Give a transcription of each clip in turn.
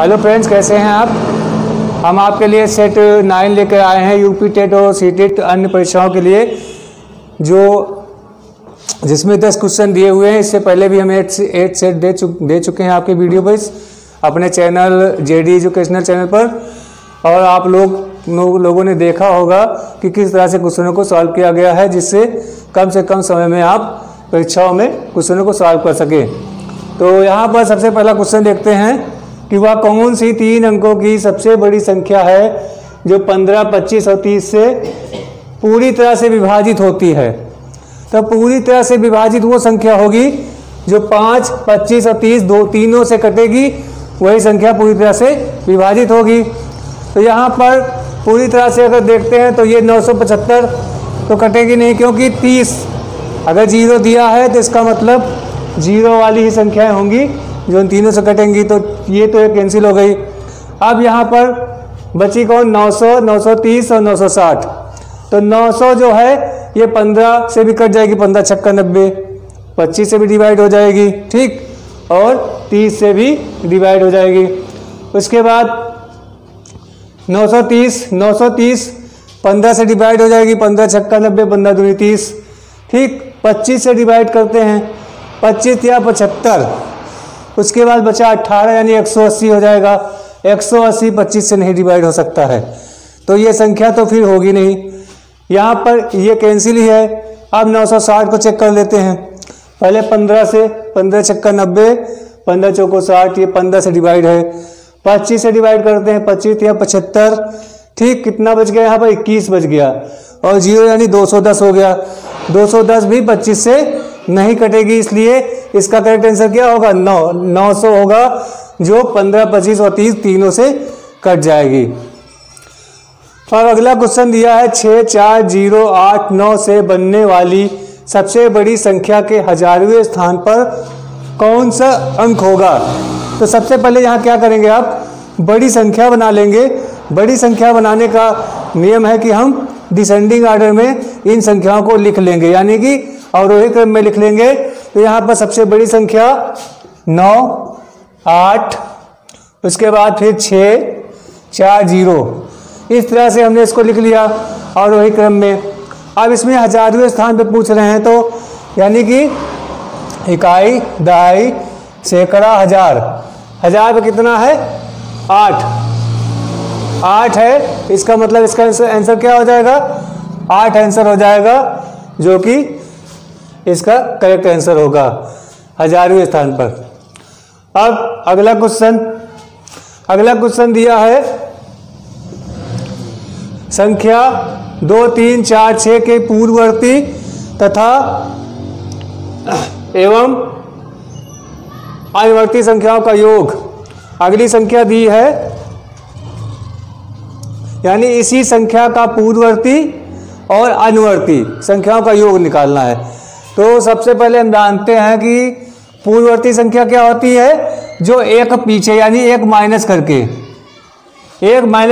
Hello friends, कैसे हैं आप। हम आपके लिए सेट 9 लेकर आए हैं यूपी टेट और सी टेट अन्य परीक्षाओं के लिए, जिसमें 10 क्वेश्चन दिए हुए हैं। इससे पहले भी हम 8 सेट दे चुके हैं आपके वीडियो पर अपने चैनल जेडी एजुकेशनल चैनल पर, और आप लोगों ने देखा होगा कि किस तरह से क्वेश्चनों को सॉल्व किया गया है, जिससे कम से कम समय में आप परीक्षाओं में क्वेश्चनों को सॉल्व कर सकें। तो यहाँ पर सबसे पहला क्वेश्चन देखते हैं कि वह कौन सी 3 अंकों की सबसे बड़ी संख्या है जो 15, 25 और 30 से पूरी तरह से विभाजित होती है। तो पूरी तरह से विभाजित वो संख्या होगी जो 5, 25 और 30 तीनों से कटेगी, वही संख्या पूरी तरह से विभाजित होगी। तो यहाँ पर पूरी तरह से अगर देखते हैं तो ये 975 तो कटेगी नहीं, क्योंकि 30 अगर 0 दिया है तो इसका मतलब 0 वाली ही संख्याएं होंगी जो इन तीनों से कटेंगी। तो ये तो एक कैंसिल हो गई। अब यहाँ पर बची कौन, 900, 930 और 960। तो 900 जो है ये 15 से भी कट जाएगी, 15 छक्का 90, 25 से भी डिवाइड हो जाएगी, ठीक, और 30 से भी डिवाइड हो जाएगी। उसके बाद 930 15 से डिवाइड हो जाएगी, 15 छक्का 90, 15 दूनी 30, ठीक। 25 से डिवाइड करते हैं, 25 या 75। उसके बाद बचा 18 यानी 180 हो जाएगा। 180 25 से नहीं डिवाइड हो सकता है, तो ये संख्या तो फिर होगी नहीं। यहाँ पर ये कैंसिल ही है। अब 960 को चेक कर लेते हैं। पहले 15 से, 15 छक्का 90, 15 चौको 60, ये 15 से डिवाइड है। 25 से डिवाइड करते हैं, 25 या 75, ठीक। कितना बच गया यहाँ पर, 21 बच गया, और 0 यानी 210 हो गया। 210 भी 25 से नहीं कटेगी, इसलिए इसका करेक्ट आंसर क्या होगा, 900 होगा, जो 15, 25 और 30 तीनों से कट जाएगी। और अगला क्वेश्चन दिया है 6, 4, 0, 8, 9 से बनने वाली सबसे बड़ी संख्या के हजारवें स्थान पर कौन सा अंक होगा। तो सबसे पहले यहाँ क्या करेंगे, आप बड़ी संख्या बना लेंगे। बड़ी संख्या बनाने का नियम है कि हम डिसेंडिंग ऑर्डर में इन संख्याओं को लिख लेंगे, यानी कि अवरोही क्रम में लिख लेंगे। तो यहाँ पर सबसे बड़ी संख्या 9, 8, उसके बाद फिर 6, 4, 0, इस तरह से हमने इसको लिख लिया अवरोही क्रम में। अब इसमें हजारवें स्थान पे पूछ रहे हैं, तो यानी कि इकाई, दहाई, सैकड़ा, हजार। हजार पे कितना है, 8 है, इसका मतलब इसका आंसर क्या हो जाएगा, 8 आंसर हो जाएगा, जो कि इसका करेक्ट आंसर होगा हजारवें स्थान पर। अब अगला क्वेश्चन दिया है संख्या 2, 3, 4, 6 के पूर्ववर्ती तथा एवं अनुवर्ती संख्याओं का योग। अगली संख्या दी है, यानी इसी संख्या का पूर्ववर्ती और अनुवर्ती संख्याओं का योग निकालना है। तो सबसे पहले हम जानते हैं कि पूर्ववर्ती संख्या क्या होती है, जो एक पीछे, यानी एक माइनस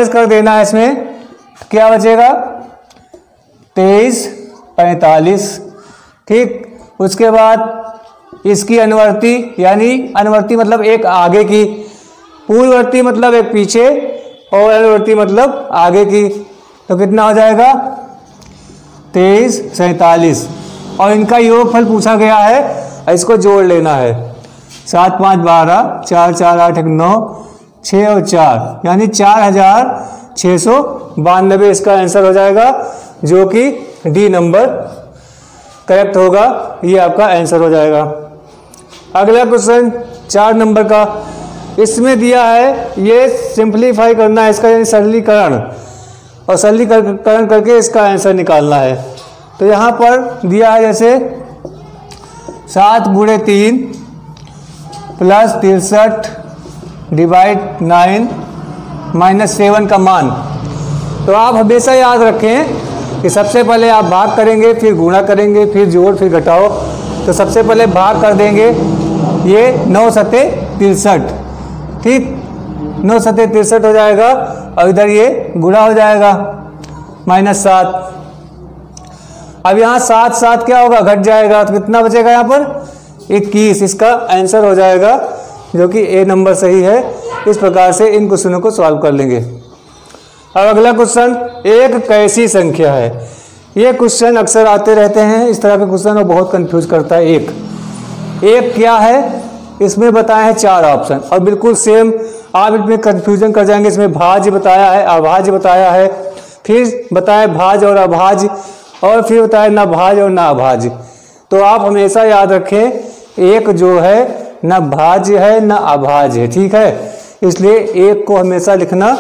कर देना है। इसमें क्या बचेगा, 23, 45, ठीक। उसके बाद इसकी अनुवर्ती, यानी अनुवर्ती मतलब एक आगे की, पूर्ववर्ती मतलब एक पीछे, और अनुवर्ती मतलब आगे की। तो कितना हो जाएगा, 23, 47, और इनका योगफल पूछा गया है, इसको जोड़ लेना है। 7, 5, 12, 4, 4, 8, 1, 9, 6 और 4, यानी 4692 इसका आंसर हो जाएगा, जो कि डी नंबर करेक्ट होगा। ये आपका आंसर हो जाएगा। अगला क्वेश्चन 4 नंबर का, इसमें दिया है, ये सिंप्लीफाई करना है इसका, यानी सरलीकरण, और सरलीकरण करके इसका आंसर निकालना है। तो यहाँ पर दिया है जैसे 7 × 3 + 63 डिवाइड 9 -7 का मान। तो आप हमेशा याद रखें कि सबसे पहले आप भाग करेंगे, फिर गुणा करेंगे, फिर जोड़, फिर घटाओ। तो सबसे पहले भाग कर देंगे, ये 9 सते 63, ठीक, 9 सते 63 हो जाएगा, और इधर ये गुणा हो जाएगा -7। अब यहाँ 7 7 क्या होगा, घट जाएगा, तो कितना बचेगा यहाँ पर, 21 इसका आंसर हो जाएगा, जो कि ए नंबर सही है। इस प्रकार से इन क्वेश्चनों को सॉल्व कर लेंगे। अब अगला क्वेश्चन, एक कैसी संख्या है। ये क्वेश्चन अक्सर आते रहते हैं इस तरह के क्वेश्चन और बहुत कंफ्यूज करता है। एक क्या है, इसमें बताए हैं 4 ऑप्शन और बिल्कुल सेम आप इसमें कंफ्यूजन कर जाएंगे। इसमें भाज्य बताया है, अभाज्य बताया है, फिर बताया भाज्य और अभाज्य, और फिर बताया ना भाज्य और ना अभाज्य। तो आप हमेशा याद रखें एक जो है ना भाज्य है ना अभाज्य है, ठीक है। इसलिए एक को हमेशा लिखना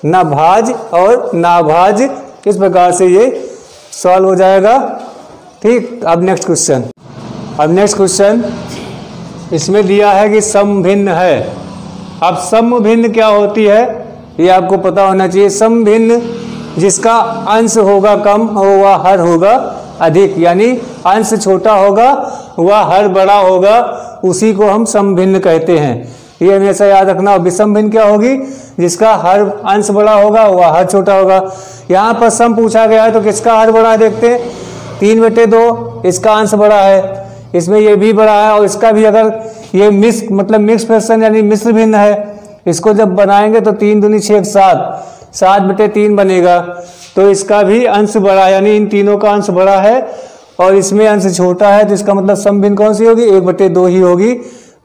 ना भाज्य और ना अभाज्य, इस प्रकार से ये सॉल्व हो जाएगा, ठीक। अब नेक्स्ट क्वेश्चन इसमें दिया है कि समभिन्न है। अब समभिन्न क्या होती है ये आपको पता होना चाहिए। समभिन्न जिसका अंश होगा कम और वह हर होगा अधिक, यानी अंश छोटा होगा वह हर बड़ा होगा, उसी को हम समभिन्न कहते हैं। ये हमेशा याद रखना। और विषम भिन्न क्या होगी, जिसका हर अंश बड़ा होगा वह हर छोटा होगा। यहाँ पर सम पूछा गया है तो किसका हर बड़ा है, देखते हैं 3/2 इसका अंश बड़ा है, इसमें ये भी बड़ा है और इसका भी। अगर ये मिक्स फ्रैक्शन यानी मिश्र भिन्न है, इसको जब बनाएंगे तो 3 दूनी 6 7/3 बनेगा, तो इसका भी अंश बड़ा है, यानी इन तीनों का अंश बड़ा है और इसमें अंश छोटा है, तो इसका मतलब समभिन्न कौन सी होगी, 1/2 ही होगी,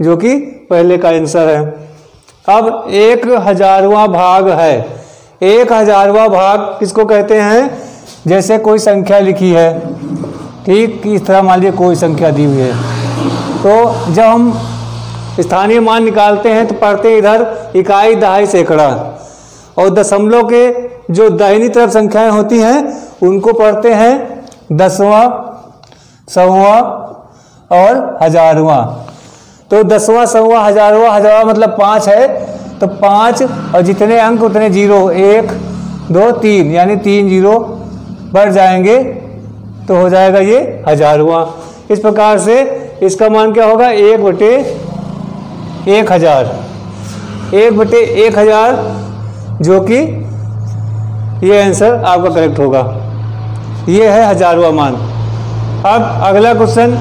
जो कि पहले का आंसर है। अब 1,000वां भाग है। 1,000वां भाग किसको कहते हैं, जैसे कोई संख्या लिखी है, ठीक, इस तरह मान लीजिए कोई संख्या दी हुई है, तो जब हम स्थानीय मान निकालते हैं तो पढ़ते हैं इधर इकाई, दहाई, सैकड़ा, और दशमलव के जो दाहिनी तरफ संख्याएं होती हैं उनको पढ़ते हैं दसवां, सौवां और हजारवां। तो दसवां, सौवां, हजारवां मतलब 5 है, तो 5 और जितने अंक उतने जीरो, 1 2 3, यानी 3 जीरो बढ़ जाएंगे तो हो जाएगा ये हजारवां। इस प्रकार से इसका मान क्या होगा, 1/1000, 1/1000, जो कि ये आंसर आपका करेक्ट होगा। ये है हजारवां मान। अब अगला क्वेश्चन,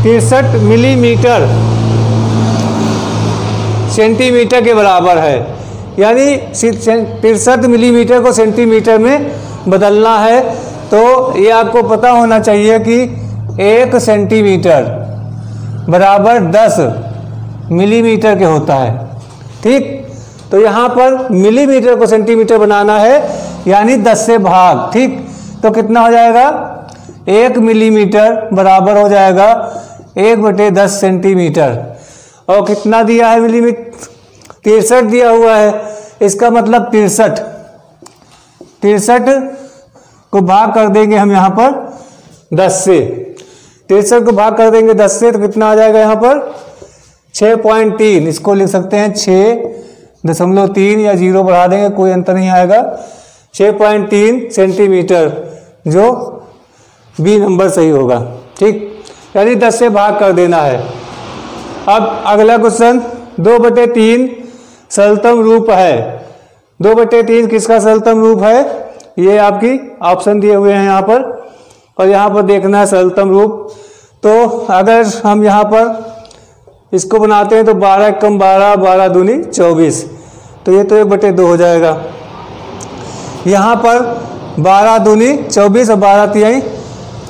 63 मिलीमीटर सेंटीमीटर के बराबर है, यानी 63 मिलीमीटर को सेंटीमीटर में बदलना है। तो ये आपको पता होना चाहिए कि 1 सेंटीमीटर बराबर 10 मिलीमीटर के होता है, ठीक। तो यहाँ पर मिलीमीटर को सेंटीमीटर बनाना है, यानी 10 से भाग, ठीक। तो कितना हो जाएगा, 1 मिलीमीटर बराबर हो जाएगा 1/10 सेंटीमीटर। और कितना दिया है मिलीमीटर, 63 दिया हुआ है, इसका मतलब 63 को भाग कर देंगे हम यहाँ पर 10 से, 63 को भाग कर देंगे 10 से, तो कितना आ जाएगा यहाँ पर 6.3, इसको लिख सकते हैं 6.3 या 0 बढ़ा देंगे, कोई अंतर नहीं आएगा, 6.3 सेंटीमीटर, जो बी नंबर सही होगा, ठीक। यानी 10 से भाग कर देना है। अब अगला क्वेश्चन, 2/3 सरलतम रूप है। 2/3 किसका सरलतम रूप है, ये आपकी ऑप्शन दिए हुए हैं यहाँ पर, और यहाँ पर देखना है सरलतम रूप। तो अगर हम यहाँ पर इसको बनाते हैं तो 12 कम 12, 12 दूनी 24, तो ये तो 1/2 हो जाएगा। यहाँ पर 12 दूनी 24 और 12 तिहाई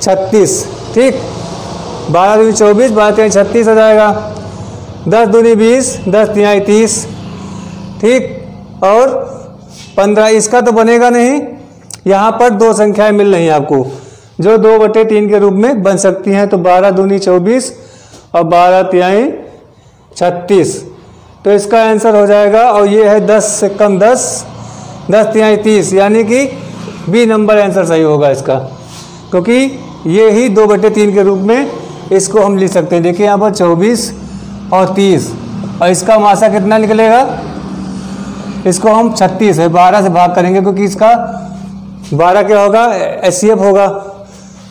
36, ठीक। 12 दूनी 24, 12 तिहाई 36 हो जाएगा। 10 दूनी 20, 10 तिहाई 30, ठीक। और 15, इसका तो बनेगा नहीं, यहाँ पर 2 संख्याएं मिल रही हैं आपको जो 2/3 के रूप में बन सकती हैं। तो 12 दूनी 24 और 12 तिहाई 36, तो इसका आंसर हो जाएगा। और ये है 10 से कम 10, 10 तिहाई 30, यानी कि बी नंबर आंसर सही होगा इसका, क्योंकि ये ही 2/3 के रूप में इसको हम लिख सकते हैं। देखिए यहाँ पर 24 और 30, और इसका मासा कितना निकलेगा, इसको हम 36 है 12 से भाग करेंगे, क्योंकि इसका 12 क्या होगा, HCF होगा,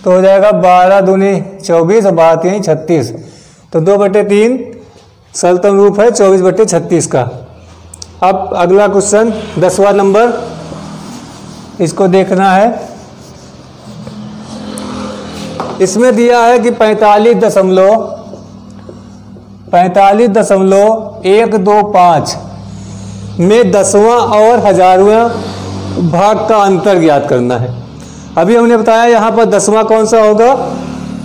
तो हो जाएगा 12 दूनी 24 और 12 तिहाई 36, तो 2/3 सरलतम रूप है 24/36 का। अब अगला क्वेश्चन 10वां नंबर, इसको देखना है। इसमें दिया है कि 45.125 में 10वां और 1000वां भाग का अंतर ज्ञात करना है। अभी हमने बताया यहाँ पर 10वां कौन सा होगा,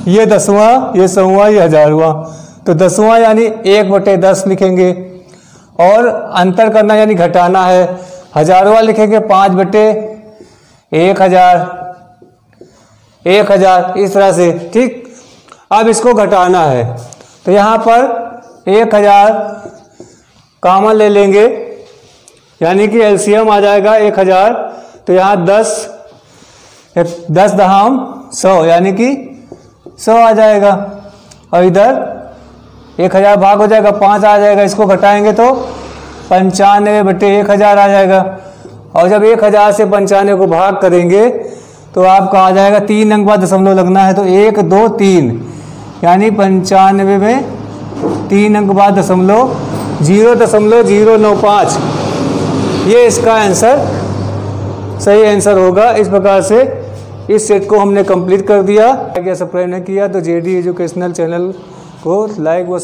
ये 10वां, ये 100वां, ये 1000वां। तो 10वां यानी 1/10 लिखेंगे, और अंतर करना यानी घटाना है। 1000वां लिखेंगे 5/1000, 1000 इस तरह से। ठीक, अब इसको घटाना है तो यहाँ पर 1000 कॉमन ले लेंगे, यानी कि एलसीएम आ जाएगा 1000। तो यहाँ 10 दहाम 100 यानी कि 100 आ जाएगा, और इधर 1000 भाग हो जाएगा 5 आ जाएगा। इसको घटाएंगे तो 95/1000 आ जाएगा, और जब 1000 से 95 को भाग करेंगे तो आपका आ जाएगा 3 अंक बाद दशमलव लगना है, तो 1 2 3 यानी 95 में 3 अंक बाद दशमलव 0.095, ये इसका आंसर सही आंसर होगा। इस प्रकार से इस सेट को हमने कंप्लीट कर दिया। अगर सब्सक्राइब नहीं किया तो जेडी एजुकेशनल चैनल को लाइक व